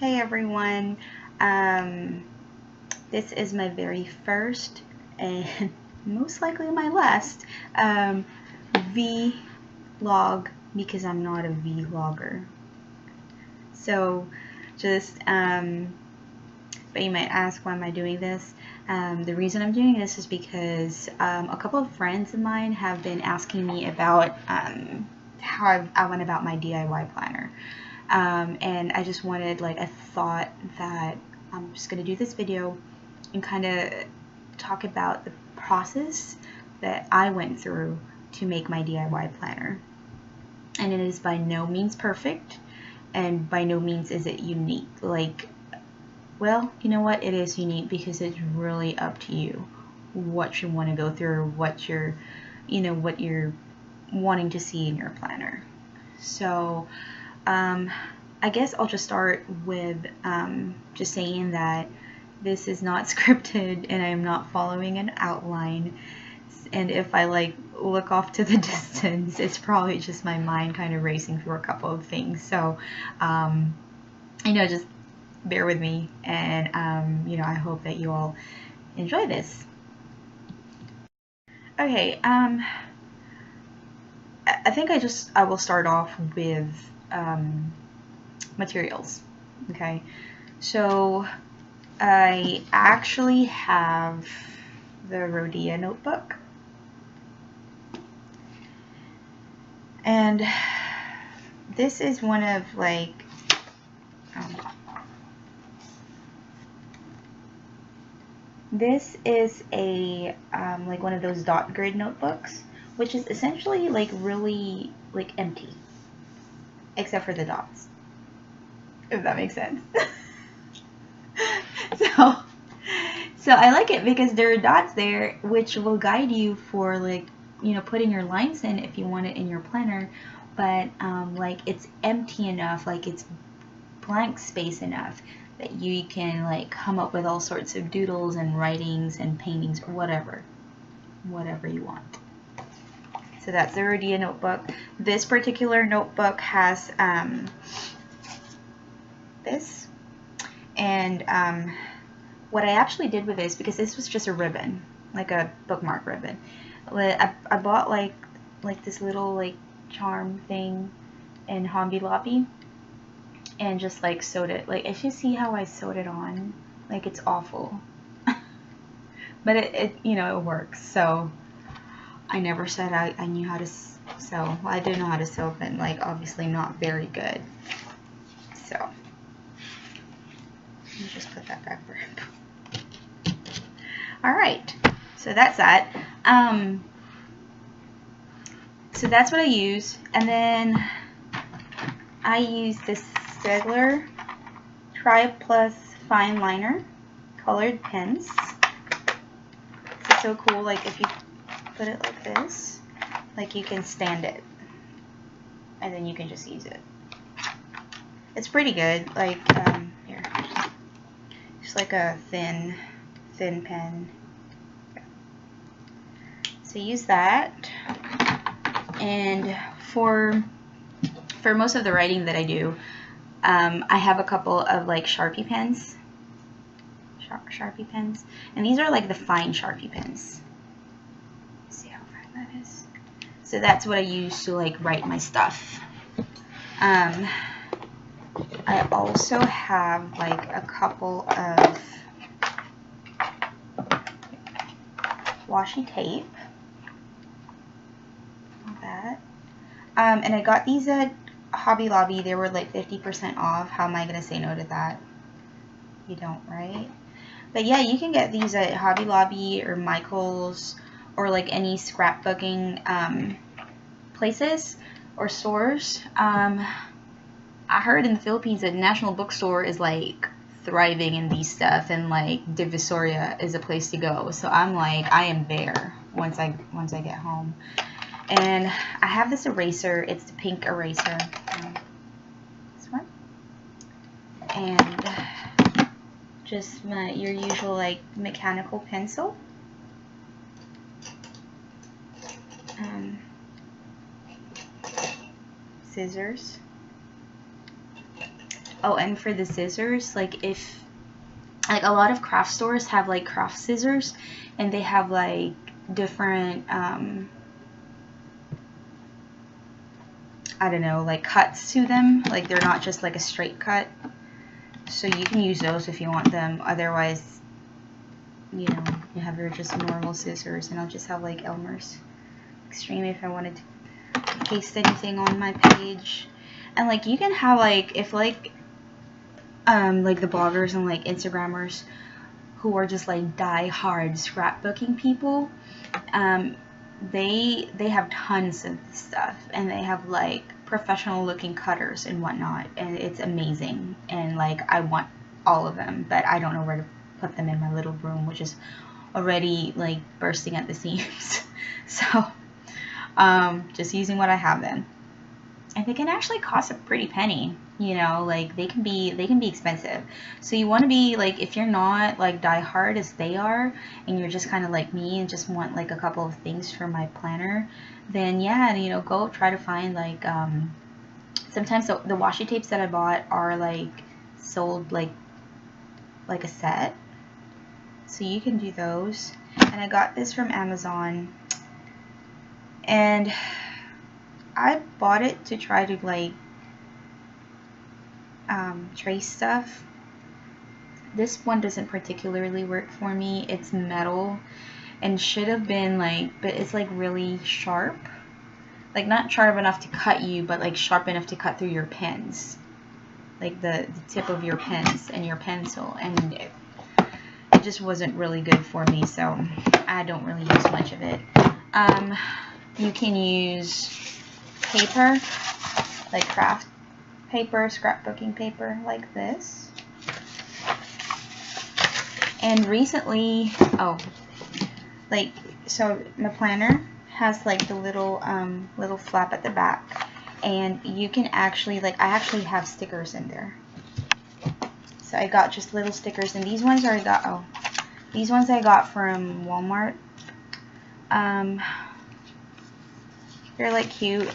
Hey everyone, this is my very first and most likely my last vlog because I'm not a vlogger. So but you might ask, why am I doing this? The reason I'm doing this is because a couple of friends of mine have been asking me about how I went about my DIY planner. And I just wanted, I thought that I'm just going to do this video and kind of talk about the process that I went through to make my DIY planner. And it is by no means perfect, and by no means is it unique. Well, you know what? It is unique because it's really up to you what you want to go through, what you're wanting to see in your planner. So, I guess I'll just start with just saying that this is not scripted and I'm not following an outline. And if I look off to the distance, it's probably just my mind kind of racing through a couple of things. So, just bear with me, and I hope that you all enjoy this. Okay, I think I will start off with materials. Okay, so I actually have the Rhodia notebook, and this is one of this is a one of those dot grid notebooks, which is essentially really empty, except for the dots, if that makes sense. So I like it because there are dots there which will guide you for putting your lines in if you want it in your planner, but it's empty enough, it's blank space enough that you can come up with all sorts of doodles and writings and paintings or whatever you want. So that's the Rhodia notebook. This particular notebook has this, and what I actually did with this, because this was just a ribbon, like a bookmark ribbon, I bought this little charm thing in Hobby Lobby, and just sewed it. If you see how I sewed it on, it's awful. But it works. So I never said I knew how to sew. Well, I do know how to sew, but obviously not very good. So let me just put that back there. Alright, so that's that. So that's what I use, and then I use this Stegler Tri Plus Fine Liner colored pens. It's so cool. If you put it like this, you can stand it, and then you can just use it. It's pretty good. Here, just a thin pen. So use that, and for most of the writing that I do, I have a couple of Sharpie pens. Sharpie pens, and these are the fine Sharpie pens. See how fine that is? So that's what I use to write my stuff. I also have a couple of washi tape. Like that. And I got these at Hobby Lobby. They were 50% off. How am I going to say no to that? You don't, right? But yeah, you can get these at Hobby Lobby or Michael's or any scrapbooking places or stores. I heard in the Philippines that National Bookstore is thriving in these stuff, and Divisoria is a place to go. So I'm I am there once I get home. And I have this eraser. It's the pink eraser. This one. And just your usual mechanical pencil. Scissors. Oh, and for the scissors, like if, like a lot of craft stores have like craft scissors, and they have like different, I don't know, like cuts to them. Like they're not just like a straight cut. So you can use those if you want them. Otherwise, you know, you have your just normal scissors, and I'll just have like Elmer's Extreme if I wanted to paste anything on my page. And like you can have like, if like the bloggers and like Instagrammers who are just like die-hard scrapbooking people, they have tons of this stuff, and they have like professional looking cutters and whatnot, and it's amazing. And like I want all of them, but I don't know where to put them in my little room, which is already like bursting at the seams. So just using what I have then. And they can actually cost a pretty penny, you know, like they can be expensive. So you want to be like, if you're not like die hard as they are, and you're just kind of like me and just want like a couple of things for my planner, then yeah, you know, go try to find like sometimes the washi tapes that I bought are like sold like a set, so you can do those. And I got this from Amazon, and I bought it to try to like trace stuff. This one doesn't particularly work for me. It's metal and should have been like, but it's like really sharp, like not sharp enough to cut you, but like sharp enough to cut through your pens, like the tip of your pens and your pencil, and it just wasn't really good for me, so I don't really use much of it. You can use paper, like craft paper, scrapbooking paper like this. And recently, like, so my planner has like the little little flap at the back, and you can actually, like, I actually have stickers in there. So I got just little stickers, and these ones I got from Walmart. They're like cute,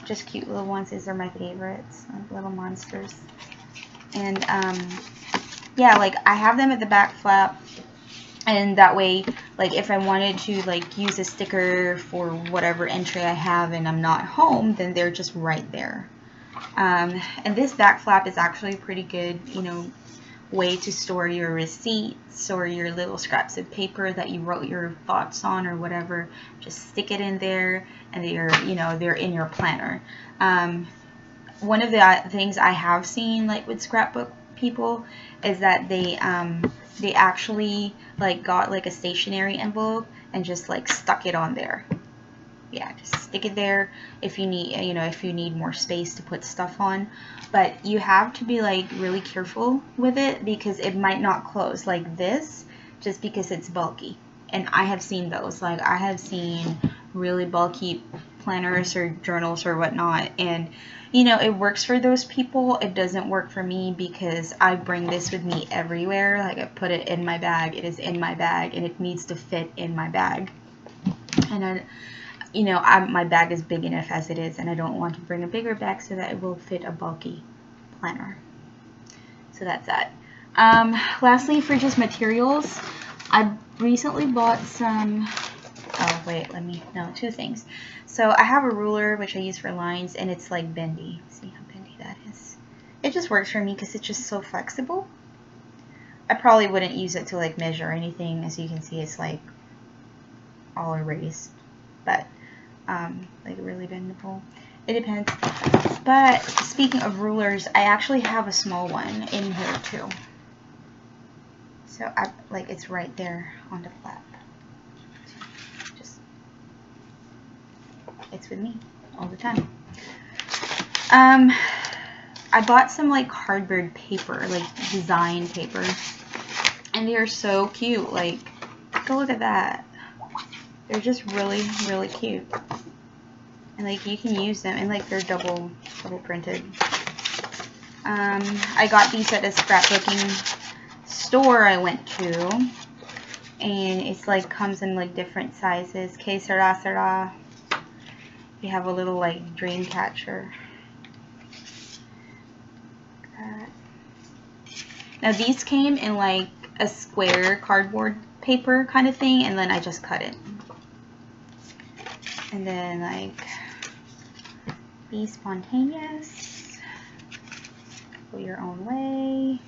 just cute little ones. These are my favorites, like little monsters. And yeah, like I have them at the back flap, and that way, like if I wanted to like use a sticker for whatever entry I have and I'm not home, then they're just right there. And this back flap is actually a pretty good, you know, way to store your receipts or your little scraps of paper that you wrote your thoughts on or whatever. Just stick it in there, and they're in your planner. One of the things I have seen like with scrapbook people is that they actually like got like a stationery envelope and just like stuck it on there. Yeah, just stick it there if you need, you know, if you need more space to put stuff on. But you have to be like really careful with it, because it might not close like this just because it's bulky. And I have seen those, like I have seen really bulky planners or journals or whatnot, and you know, it works for those people. It doesn't work for me because I bring this with me everywhere. Like I put it in my bag, it is in my bag, and it needs to fit in my bag. And you know, my bag is big enough as it is, and I don't want to bring a bigger bag so that it will fit a bulky planner. So that's that. Lastly, for just materials, I recently bought some, oh wait, two things. So I have a ruler which I use for lines, and it's like bendy. See how bendy that is? It just works for me because it's just so flexible. I probably wouldn't use it to like measure anything. As you can see, it's like all erased, but like really bendable. It depends. But speaking of rulers, I actually have a small one in here too. So like it's right there on the flap. Just, it's with me all the time. I bought some like cardboard paper, like design paper, and they are so cute. Like, take a look at that. They're just really, really cute. And like you can use them, and like they're double printed. I got these at a scrapbooking store I went to, and it's like comes in like different sizes. Que sera sera. You have a little like dream catcher. Like that. Now these came in like a square cardboard paper kind of thing, and then I just cut it. And then like, be spontaneous, go your own way,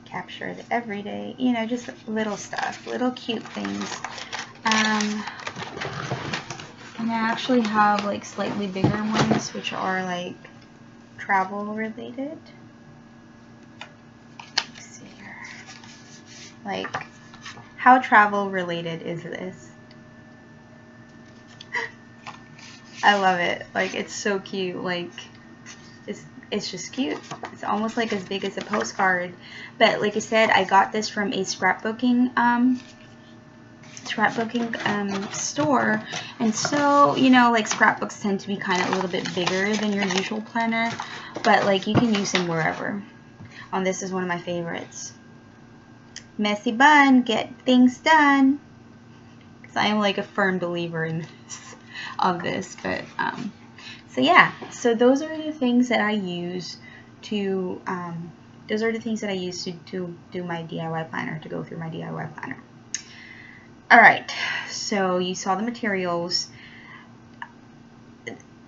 capture the everyday, you know, just little stuff, little cute things. And I actually have like slightly bigger ones, which are like travel related. Let's see here. Like, how travel related is this? I love it. Like, it's so cute. Like, it's just cute. It's almost like as big as a postcard. But like I said, I got this from a scrapbooking store, and so, you know, like scrapbooks tend to be kind of a little bit bigger than your usual planner, but like you can use them wherever. This is one of my favorites. Messy bun, get things done. Because I am like a firm believer in this, of this. But so yeah, so those are the things that I use to do my DIY planner, to go through my DIY planner. Alright, so you saw the materials,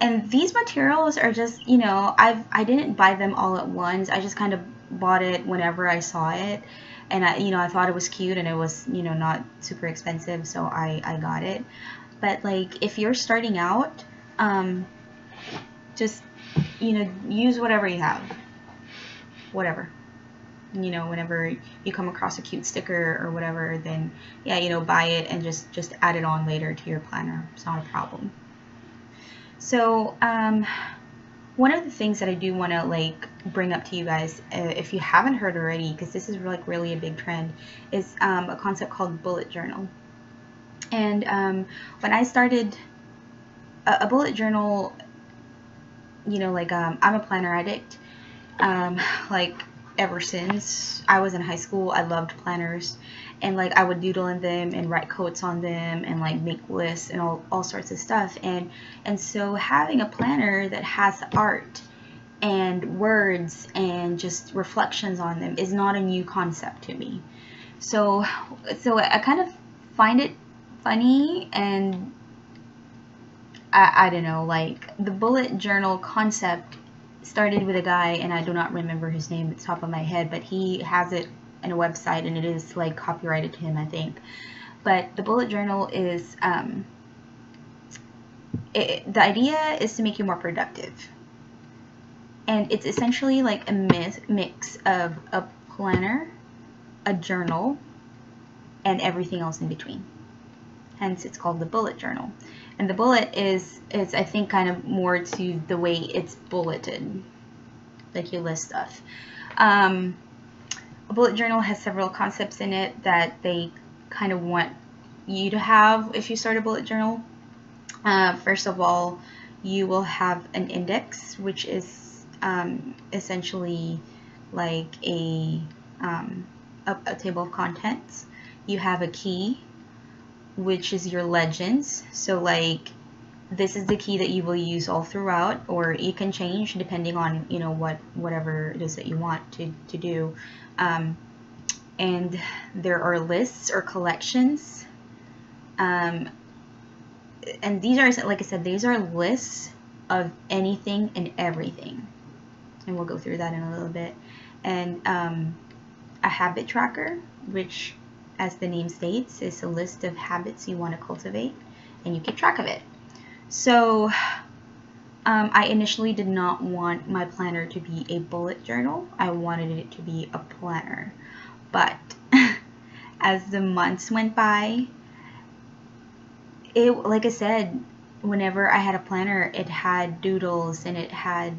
and these materials are just, you know, I didn't buy them all at once. I just kind of bought it whenever I saw it, and I thought it was cute, and it was, you know, not super expensive, so I got it. But like, if you're starting out, just, you know, use whatever you have, whatever. You know, whenever you come across a cute sticker or whatever, then yeah, you know, buy it and just add it on later to your planner. It's not a problem. So one of the things that I do want to like bring up to you guys, if you haven't heard already, because this is like really a big trend, is a concept called bullet journal. And when I started a bullet journal, you know, like I'm a planner addict, like ever since I was in high school. I loved planners, and like I would doodle in them and write quotes on them and like make lists and all sorts of stuff, and so having a planner that has art and words and just reflections on them is not a new concept to me. So I kind of find it funny, and I don't know, like the bullet journal concept started with a guy, and I do not remember his name at the top of my head, but he has it in a website, and it is like copyrighted to him, I think. But the bullet journal is the idea is to make you more productive, and it's essentially like a mix of a planner, a journal, and everything else in between. Hence it's called the bullet journal. And the bullet is I think kind of more to the way it's bulleted, like you list stuff. A bullet journal has several concepts in it that they kind of want you to have if you start a bullet journal. First of all, you will have an index, which is essentially like a table of contents. You have a key, which is your legends. So like, this is the key that you will use all throughout, or you can change depending on, you know, whatever it is that you want to do. And there are lists or collections, and these are, like I said, these are lists of anything and everything, and we'll go through that in a little bit. And a habit tracker, which, as the name states, is a list of habits you want to cultivate, and you keep track of it. So I initially did not want my planner to be a bullet journal. I wanted it to be a planner. But as the months went by, like I said, whenever I had a planner, it had doodles, and it had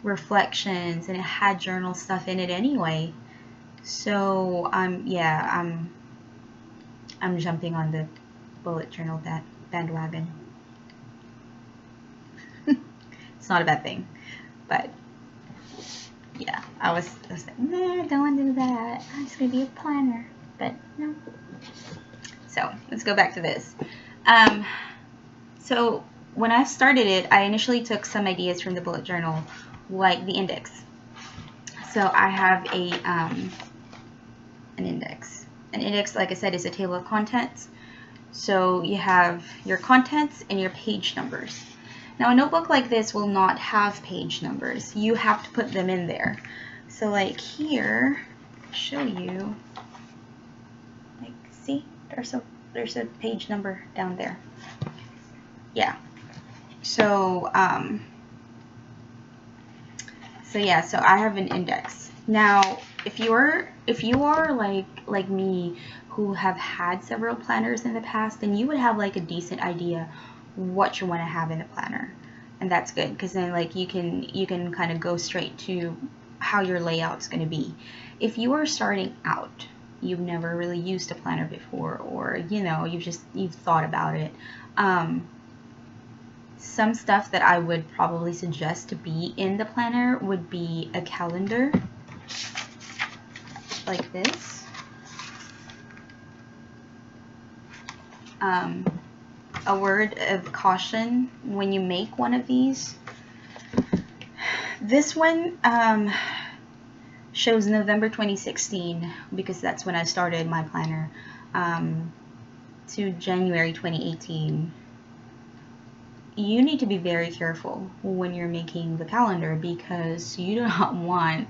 reflections, and it had journal stuff in it anyway. So yeah, I'm jumping on the bullet journal bandwagon. It's not a bad thing, but yeah, I was like, nah, I don't want to do that. I'm just gonna be a planner. But no. So let's go back to this. So when I started it, I initially took some ideas from the bullet journal, like the index. So I have a an index. An index, like I said, is a table of contents. So you have your contents and your page numbers. Now a notebook like this will not have page numbers. You have to put them in there. So like here, I'll show you. Like, see, there's a page number down there. Yeah. So yeah, so I have an index. Now, if you are like me, who have had several planners in the past, then you would have like a decent idea what you want to have in the planner, and that's good, because then like you can kind of go straight to how your layout's going to be. If you are starting out, you've never really used a planner before, or you know, you've thought about it, some stuff that I would probably suggest to be in the planner would be a calendar like this. A word of caution when you make one of these. This one shows November 2016 because that's when I started my planner, to January 2018. You need to be very careful when you're making the calendar, because you do not want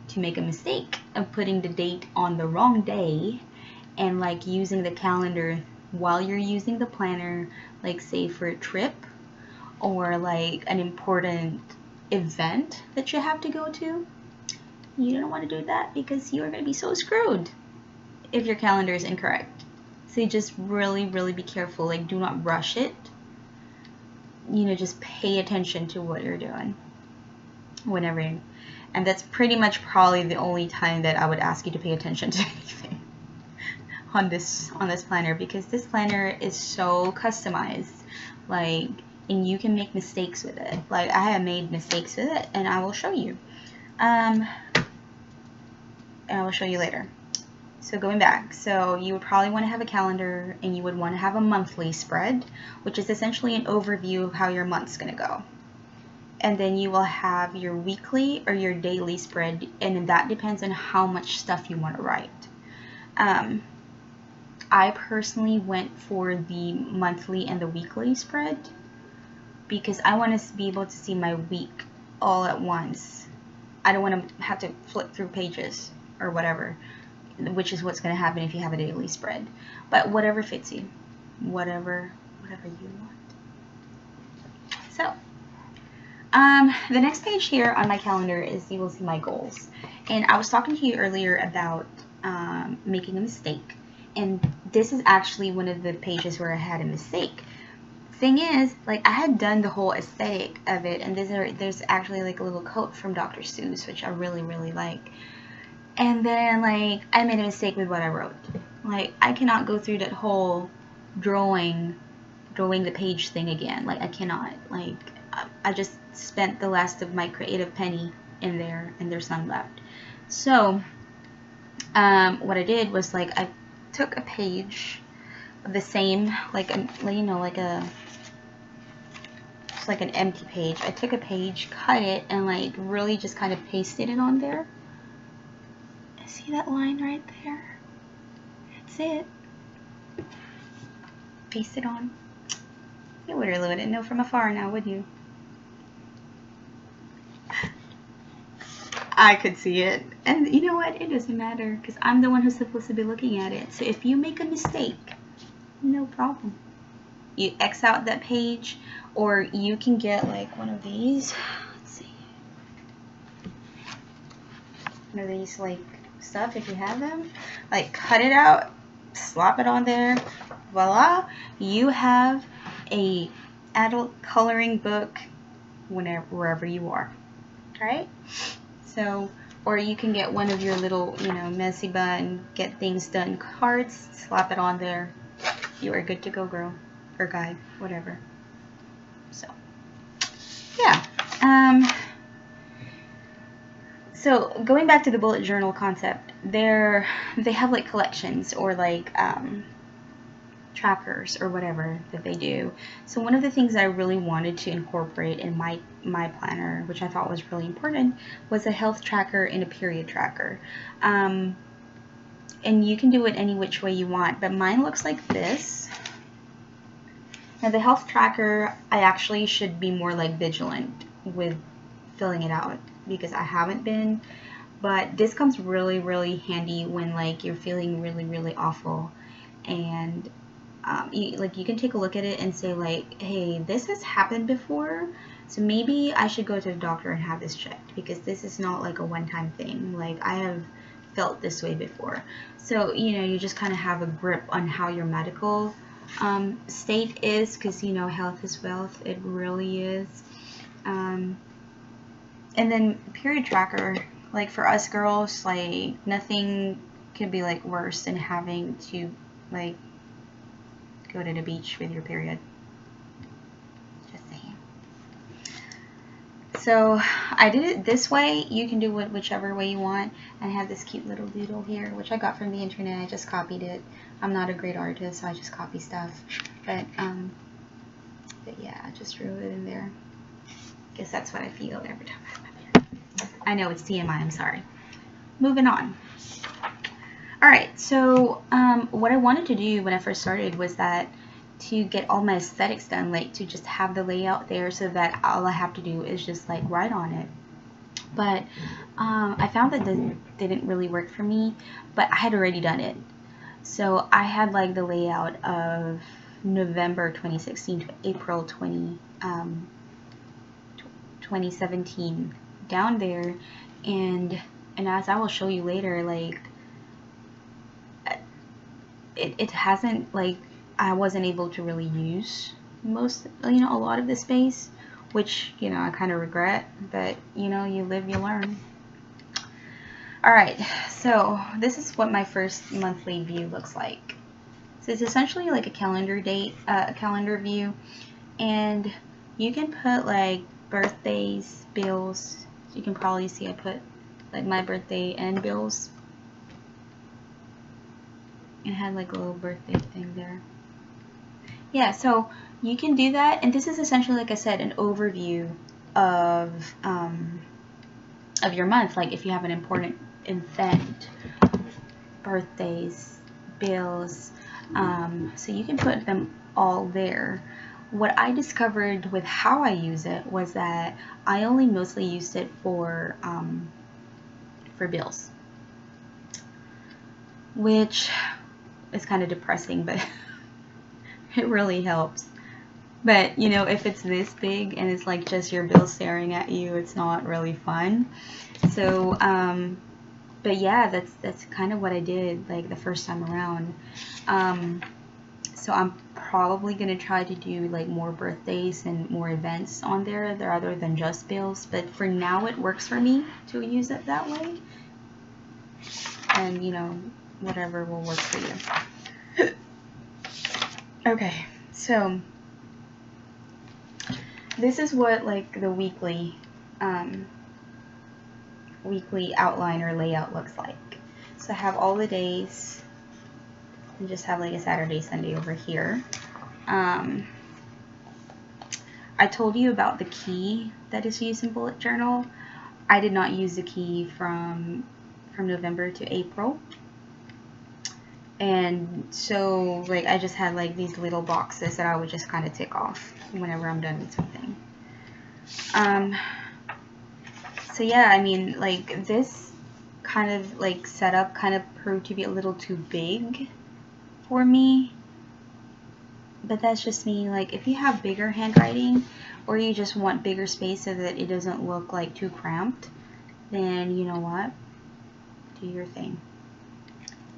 to make a mistake of putting the date on the wrong day and like using the calendar while you're using the planner, like say for a trip or like an important event that you have to go to. You don't want to do that, because you are going to be so screwed if your calendar is incorrect. So you just really be careful. Like, do not rush it. You know, just pay attention to what you're doing whenever you, and that's pretty much probably the only time that I would ask you to pay attention to anything on this planner, because this planner is so customized, like, and you can make mistakes with it. Like, I have made mistakes with it, and I will show you, and I will show you later. So going back, so you would probably want to have a calendar, and you would want to have a monthly spread, which is essentially an overview of how your month's going to go. And then you will have your weekly or your daily spread, and that depends on how much stuff you want to write. I personally went for the monthly and the weekly spread because I want to be able to see my week all at once. I don't want to have to flip through pages or whatever, which is what's going to happen if you have a daily spread. But whatever fits you, whatever you want. So the next page here on my calendar is, you will see my goals. And I was talking to you earlier about making a mistake, and this is actually one of the pages where I had a mistake. Thing is, like, I had done the whole aesthetic of it, and there's actually like a little quote from Dr. Seuss, which I really like. And then, like, I made a mistake with what I wrote. Like, I cannot go through that whole drawing the page thing again. Like, I cannot. Like, I just spent the last of my creative penny in there, and there's none left. So, what I did was, like, I took a page of the same, like, you know, like it's like an empty page. I took a page, cut it, and, like, really just kind of pasted it on there. See that line right there? That's it. Paste it on. You would really wouldn't know from afar now, would you? I could see it. And you know what? It doesn't matter, because I'm the one who's supposed to be looking at it. So if you make a mistake, no problem. You X out that page, or you can get like one of these. Let's see. One of these, like, stuff, if you have them, like, cut it out, slap it on there, voila, you have a adult coloring book wherever you are. Right? So, or you can get one of your little, you know, messy bun, get things done cards, slap it on there. You are good to go, girl or guy, whatever. So, yeah. So going back to the bullet journal concept, they have like collections, or like trackers or whatever that they do. So one of the things that I really wanted to incorporate in my planner, which I thought was really important, was a health tracker and a period tracker. And you can do it any which way you want, but mine looks like this. Now the health tracker, I actually should be more like vigilant with filling it out because I haven't been, but this comes really, really handy when like you're feeling really, really awful, and you can take a look at it and say like, hey, this has happened before, so maybe I should go to the doctor and have this checked, because this is not like a one-time thing. Like, I have felt this way before. So, you know, you just kind of have a grip on how your medical state is, because, you know, health is wealth. It really is. And then period tracker, like for us girls, like nothing could be like worse than having to like go to the beach with your period. Just saying. So I did it this way. You can do it whichever way you want. And I have this cute little doodle here, which I got from the internet. I just copied it. I'm not a great artist, so I just copy stuff. But yeah, I just drew it in there. Guess that's what I feel every time I have my period. I know it's TMI, I'm sorry. Moving on. Alright, so what I wanted to do when I first started was that to get all my aesthetics done, like to just have the layout there so that all I have to do is just like write on it. But I found that this didn't really work for me, but I had already done it. So I had like the layout of November 2016 to April 2017 down there, and as I will show you later, like it hasn't, like, I wasn't able to really use most, you know, a lot of the space, which, you know, I kind of regret, but, you know, you live, you learn. Alright, so this is what my first monthly view looks like. So it's essentially like a calendar view, and you can put like birthdays, bills. So you can probably see I put like my birthday and bills. It had like a little birthday thing there. Yeah, so you can do that, and this is essentially, like I said, an overview of your month. Like if you have an important event, birthdays, bills, so you can put them all there. What I discovered with how I use it was that I only mostly used it for bills, which is kind of depressing, but it really helps. But you know, if it's this big and it's like just your bill staring at you, it's not really fun. So but yeah, that's kind of what I did like the first time around. So I'm probably gonna try to do like more birthdays and more events on there other than just bills, but for now it works for me to use it that way, and you know, whatever will work for you. Okay, so this is what like the weekly outline or layout looks like. So I have all the days, and just have like a Saturday, Sunday over here. I told you about the key that is used in bullet journal. I did not use the key from November to April. And so like I just had like these little boxes that I would just kind of tick off whenever I'm done with something. So yeah, I mean, like this kind of like setup kind of proved to be a little too big for me, but that's just me. Like if you have bigger handwriting, or you just want bigger space so that it doesn't look like too cramped, then you know what, do your thing.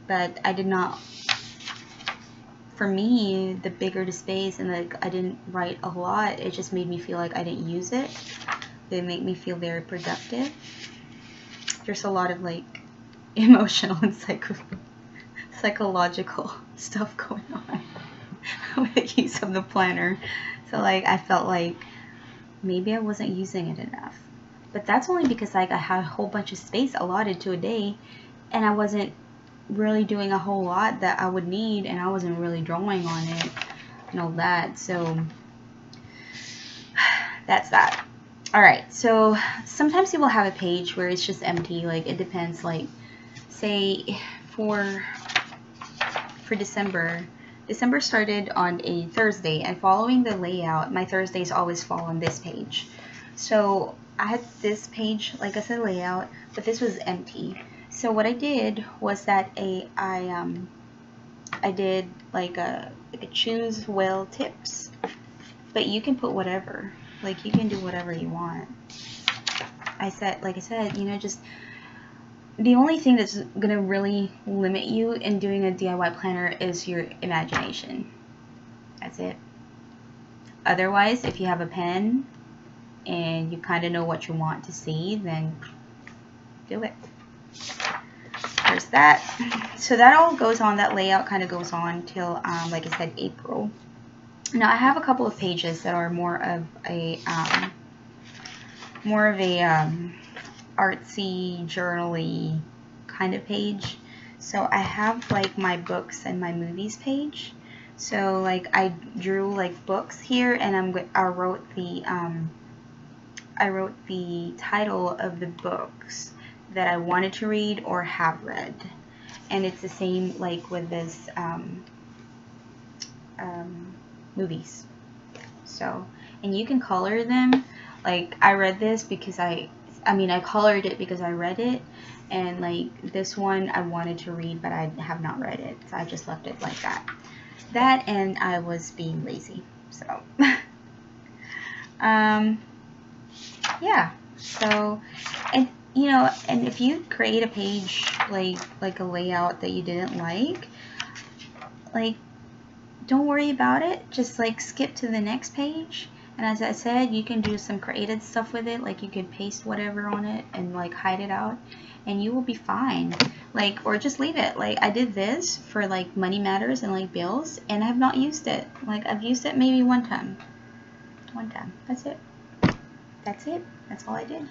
But I did not, for me, the bigger the space and like I didn't write a lot, it just made me feel like I didn't use it. They make me feel very productive. There's a lot of like emotional and psychological stuff going on with the use of the planner. So like I felt like maybe I wasn't using it enough. But that's only because like I had a whole bunch of space allotted to a day, and I wasn't really doing a whole lot that I would need, and I wasn't really drawing on it and all that. So that's that. Alright, so sometimes you will have a page where it's just empty. Like, it depends. Like, say for December started on a Thursday, and following the layout, my Thursdays always fall on this page. So I had this page, like I said, layout, but this was empty. So what I did was that I did like a choose well tips, but you can put whatever. Like, you can do whatever you want. Like I said, you know, just the only thing that's going to really limit you in doing a DIY planner is your imagination. That's it. Otherwise, if you have a pen and you kind of know what you want to see, then do it. There's that. So that all goes on, that layout kind of goes on till, like I said, April. Now, I have a couple of pages that are more of a artsy, journal-y kind of page. So I have like my books and my movies page. So like I drew like books here, and I wrote the title of the books that I wanted to read or have read. And it's the same like with this movies. So, and you can color them. Like, I read this because I colored it because I read it, and like this one I wanted to read, but I have not read it, so I just left it like that. That, and I was being lazy, so yeah. So, and you know, and if you create a page like a layout that you didn't like, don't worry about it. Just like skip to the next page. And as I said, you can do some creative stuff with it. Like, you can paste whatever on it and like hide it out, and you will be fine. Like, or just leave it. Like, I did this for like money matters and like bills, and I have not used it. Like, I've used it maybe one time. That's it. That's it. That's all I did.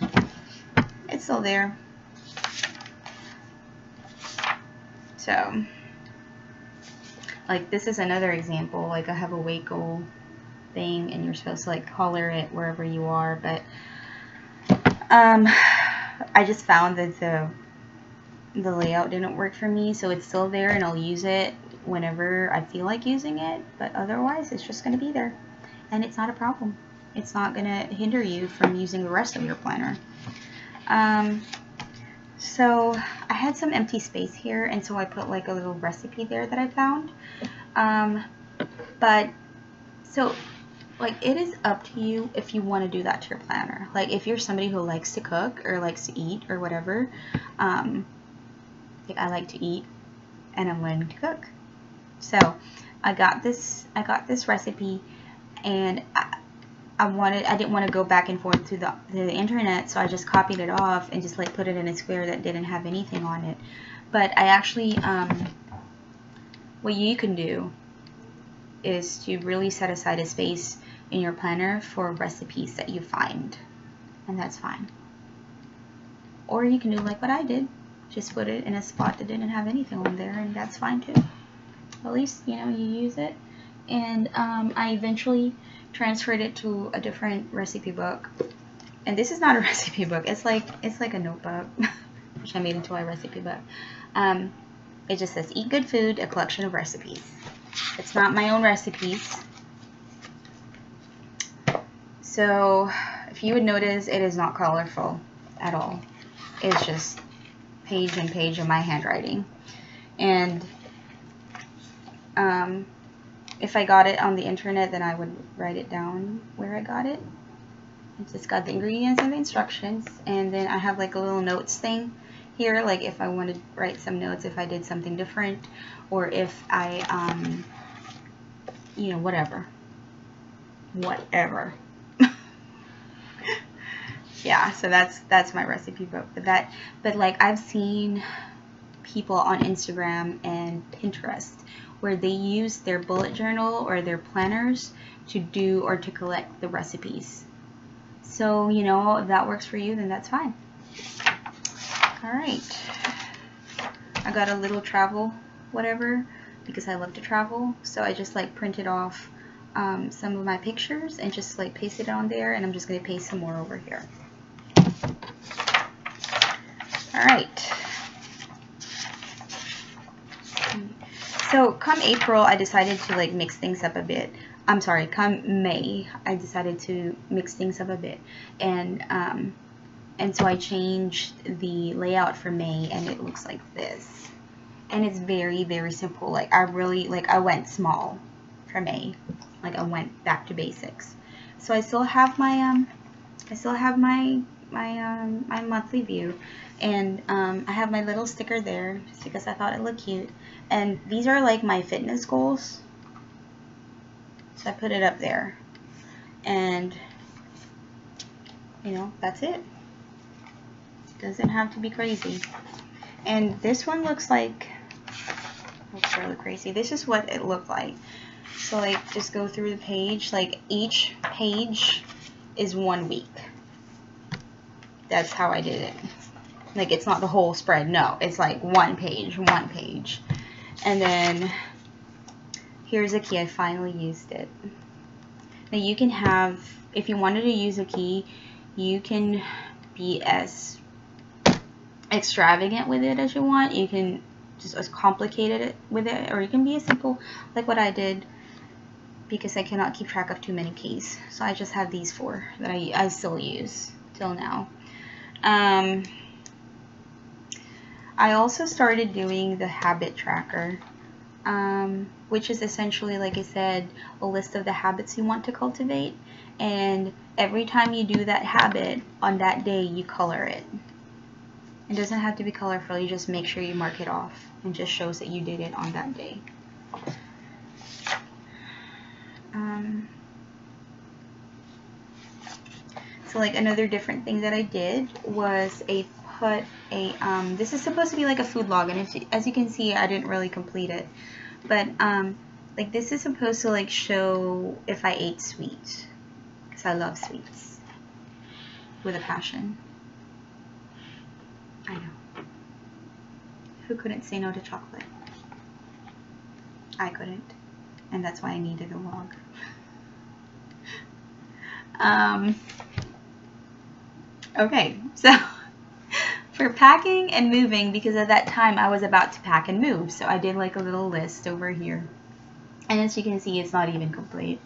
It's still there. So, like, this is another example. Like, I have a weight goal thing, and you're supposed to like color it wherever you are, but I just found that the layout didn't work for me, so it's still there, and I'll use it whenever I feel like using it, but otherwise it's just going to be there, and it's not a problem. It's not going to hinder you from using the rest of your planner. So I had some empty space here, and so I put like a little recipe there that I found. But so, like, it is up to you if you want to do that to your planner. Like, if you're somebody who likes to cook or likes to eat or whatever, like, I like to eat and I'm learning to cook. So I got this recipe, and I didn't want to go back and forth to the internet, so I just copied it off and just like put it in a square that didn't have anything on it. But I actually, what you can do is to really set aside a space in your planner for recipes that you find, and that's fine. Or you can do like what I did, just put it in a spot that didn't have anything on there, and that's fine too. At least, you know, you use it. And I eventually transferred it to a different recipe book, and this is not a recipe book, it's like a notebook which I made into a recipe book. It just says Eat Good Food, a collection of recipes. It's not my own recipes. So if you would notice, it is not colorful at all. It's just page and page of my handwriting. And if I got it on the internet, then I would write it down where I got it. It's just got the ingredients and the instructions, and then I have like a little notes thing here, like if I want to write some notes if I did something different, or if I you know, whatever yeah. So that's my recipe book. But like, I've seen people on Instagram and Pinterest where they use their bullet journal or their planners to do or to collect the recipes. So, you know, if that works for you, then that's fine. All right. I got a little travel whatever because I love to travel, so I just like printed off some of my pictures and just like pasted it on there, and I'm just going to paste some more over here. Alright, so come April I decided to like mix things up a bit. I'm sorry, come May I decided to mix things up a bit, and so I changed the layout for May, and it looks like this, and it's very, very simple. Like I really, like I went small for May, like I went back to basics. So I still have my my monthly view, and I have my little sticker there just because I thought it looked cute, and these are like my fitness goals, so I put it up there, and you know, that's it. Doesn't have to be crazy. And this one looks like, looks really crazy. This is what it looked like. So like just go through the page, like each page is 1 week. That's how I did it. Like it's not the whole spread, no, it's like one page. And then here's a key. I finally used it. Now you can have, if you wanted to use a key, you can be as extravagant with it as you want. You can just as complicated it with it, or you can be as simple like what I did, because I cannot keep track of too many keys. So I just have these 4 that I still use till now. I also started doing the habit tracker, which is essentially, like I said, a list of the habits you want to cultivate, and every time you do that habit on that day, you color it. It doesn't have to be colorful, you just make sure you mark it off, and just shows that you did it on that day. So like another different thing that I did was this is supposed to be like a food log, and as you can see, I didn't really complete it, but like this is supposed to like show if I ate sweet, because I love sweets with a passion. I know. Who couldn't say no to chocolate? I couldn't, and that's why I needed a log. Okay, so for packing and moving, because at that time I was about to pack and move, so I did like a little list over here, and as you can see, it's not even complete.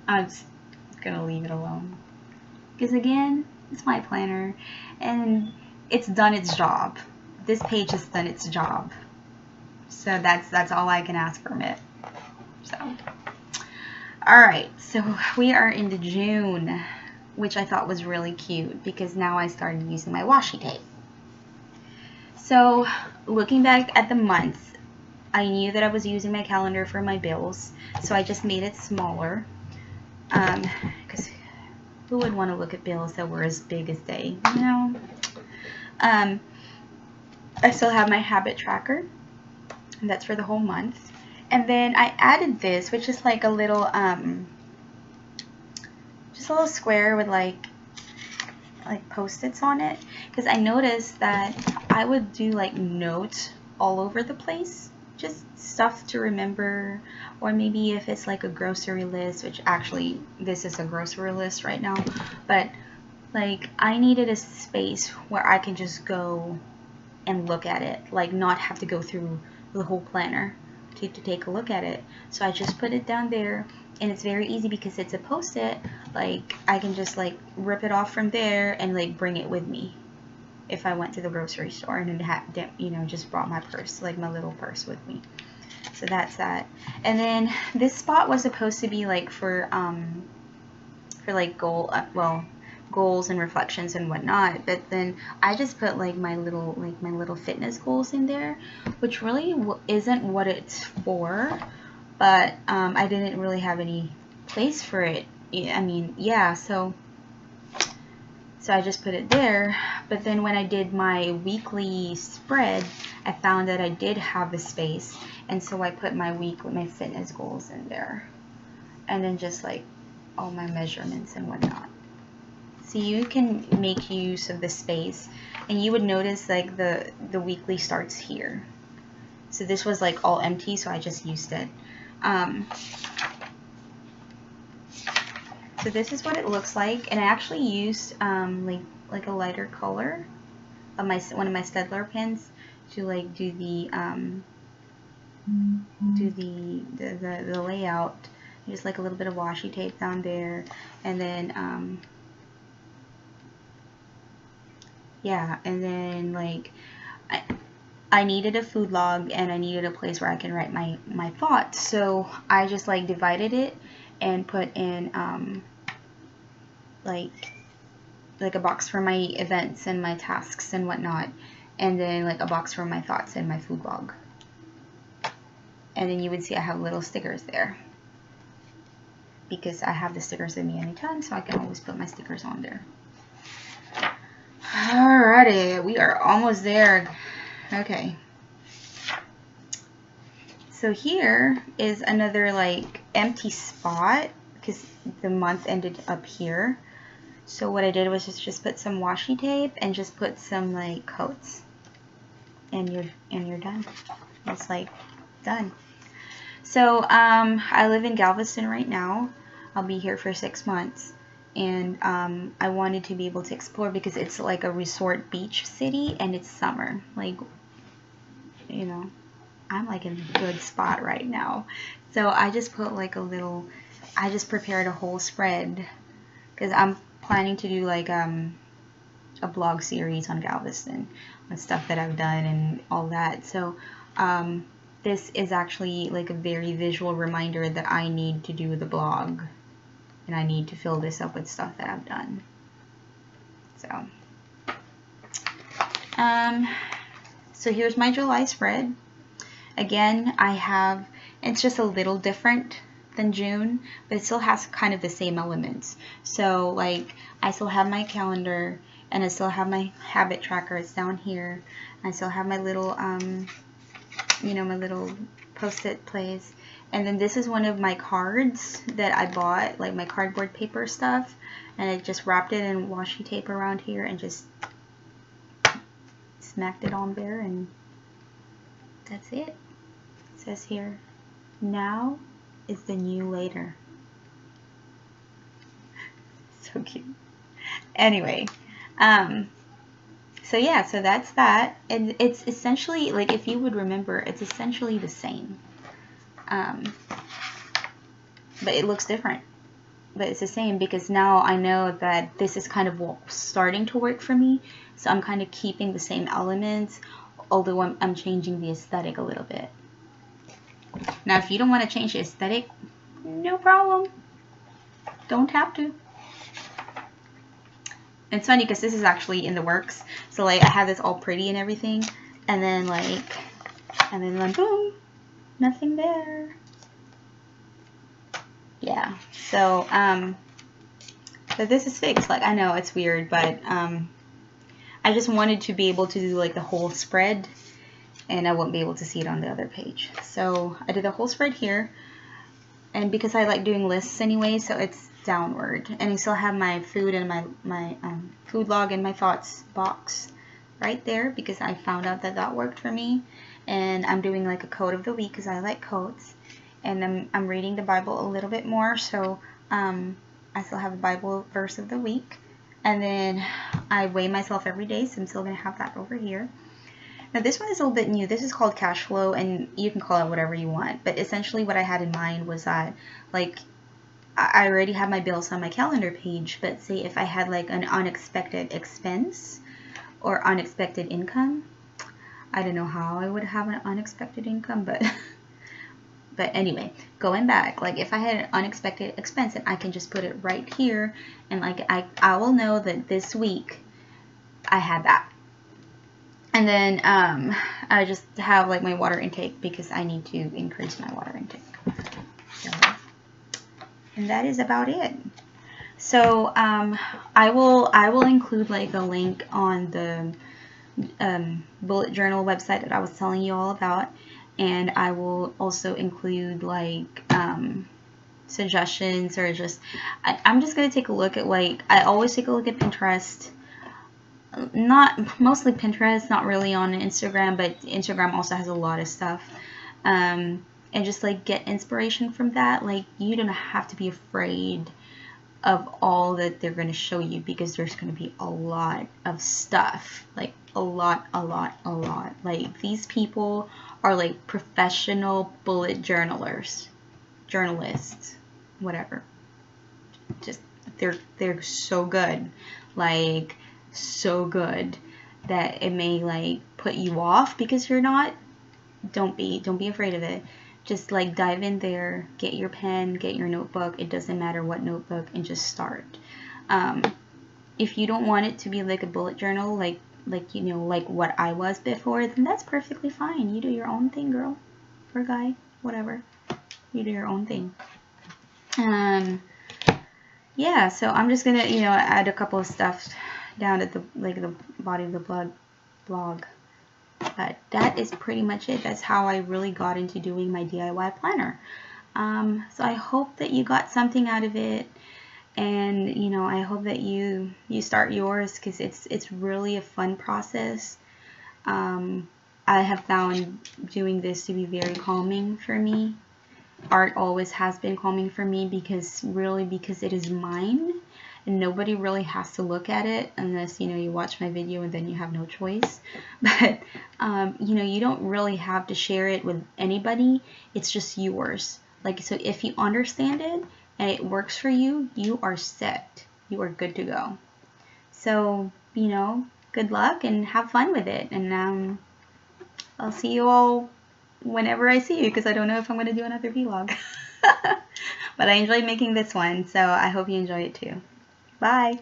I'm just gonna leave it alone, because again, it's my planner and it's done its job. This page has done its job, so that's all I can ask from it. So alright, so we are into June, which I thought was really cute because now I started using my washi tape. So looking back at the months, I knew that I was using my calendar for my bills, so I just made it smaller, because who would want to look at bills that were as big as they, you know? I still have my habit tracker, and that's for the whole month. And then I added this, which is like a little just a little square with like post-its on it, because I noticed that I would do like notes all over the place, just stuff to remember, or maybe if it's like a grocery list, which actually this is a grocery list right now, but like I needed a space where I can just go and look at it, like not have to go through the whole planner to take a look at it. So I just put it down there, and it's very easy because it's a post-it. Like I can just like rip it off from there and like bring it with me if I went to the grocery store and had, you know, just brought my purse, like my little purse with me. So that's that. And then this spot was supposed to be like for like goals and reflections and whatnot, but then I just put like my little fitness goals in there, which really isn't what it's for, but I didn't really have any place for it. I mean, yeah, so I just put it there. But then when I did my weekly spread, I found that I did have a space, and so I put my fitness goals in there, and then just like all my measurements and whatnot. So you can make use of the space, and you would notice like the weekly starts here. So this was like all empty, so I just used it. So this is what it looks like, and I actually used like a lighter color of one of my Stedler pens to like do the layout. Just like a little bit of washi tape down there, and then yeah, and then like I needed a food log, and I needed a place where I can write my thoughts. So I just like divided it and put in like a box for my events and my tasks and whatnot, and then like a box for my thoughts and my food log. And then you would see I have little stickers there, because I have the stickers with me anytime, so I can always put my stickers on there. Alrighty, we are almost there. Okay. So here is another like empty spot, because the month ended up here. So what I did was just put some washi tape and just put some like coats, and you're done. It's like done. So I live in Galveston right now. I'll be here for 6 months, and I wanted to be able to explore because it's like a resort beach city, and it's summer. Like, you know, I'm like in a good spot right now. So I just put like I just prepared a whole spread, because I'm planning to do like a blog series on Galveston, on stuff that I've done and all that. So this is actually like a very visual reminder that I need to do the blog, and I need to fill this up with stuff that I've done. So here's my July spread. Again, it's just a little different than June, but it still has kind of the same elements. So like I still have my calendar, and I still have my habit tracker. It's down here. I still have my little you know, my little post-it place. And then this is one of my cards that I bought, like my cardboard paper stuff, and I just wrapped it in washi tape around here and just smacked it on there, and that's it. It says here, now is the new later. So cute. Anyway, so yeah, so that's that. And it's essentially, like, if you would remember, it's essentially the same. But it looks different. But it's the same because now I know that this is kind of starting to work for me. So I'm kind of keeping the same elements, although I'm changing the aesthetic a little bit. Now, if you don't want to change the aesthetic, no problem. Don't have to. It's funny because this is actually in the works. So like I have this all pretty and everything, and then like boom, nothing there. Yeah. So but this is fixed. Like, I know it's weird, but I just wanted to be able to do like the whole spread, and I won't be able to see it on the other page. So I did the whole spread here, and because I like doing lists anyway, so it's downward, and I still have my food and my food log and my thoughts box right there because I found out that that worked for me. And I'm doing like a quote of the week because I like quotes, and I'm reading the Bible a little bit more, so I still have a Bible verse of the week, and then I weigh myself every day, so I'm still gonna have that over here. Now this one is a little bit new. This is called cash flow, and you can call it whatever you want, but essentially what I had in mind was that, like, I already have my bills on my calendar page, but say if I had like an unexpected expense or unexpected income, I don't know how I would have an unexpected income, but but anyway, going back, like if I had an unexpected expense, and I can just put it right here, and like I will know that this week I had that. And then I just have like my water intake because I need to increase my water intake. So, and that is about it. So I will include like a link on the bullet journal website that I was telling you all about, and I will also include like suggestions, or just I'm just gonna take a look at, like, I always take a look at Pinterest. Not mostly Pinterest, not really on Instagram, but Instagram also has a lot of stuff. And just like get inspiration from that. Like, you don't have to be afraid of all that they're going to show you, because there's going to be a lot of stuff, like a lot. Like, these people are like professional bullet journalists, whatever. Just they're so good, like so good that it may like put you off because you're not. Don't be afraid of it. Just like dive in there, get your pen, get your notebook. It doesn't matter what notebook, and just start. If you don't want it to be like a bullet journal, like you know, like what I was before, then that's perfectly fine. You do your own thing, girl or guy, whatever. You do your own thing. Yeah, so I'm just gonna, you know, add a couple of stuff down at the body of the blog. But that is pretty much it. That's how I really got into doing my DIY planner. So I hope that you got something out of it, and you know, I hope that you start yours, because it's really a fun process. I have found doing this to be very calming for me. Art always has been calming for me, because it is mine, and nobody really has to look at it unless, you know, you watch my video and then you have no choice. But you know, you don't really have to share it with anybody. It's just yours. Like, so if you understand it and it works for you, you are set. You are good to go. So, you know, good luck and have fun with it. And I'll see you all whenever I see you, because I don't know if I'm going to do another vlog. But I enjoyed making this one, so I hope you enjoy it too. Bye!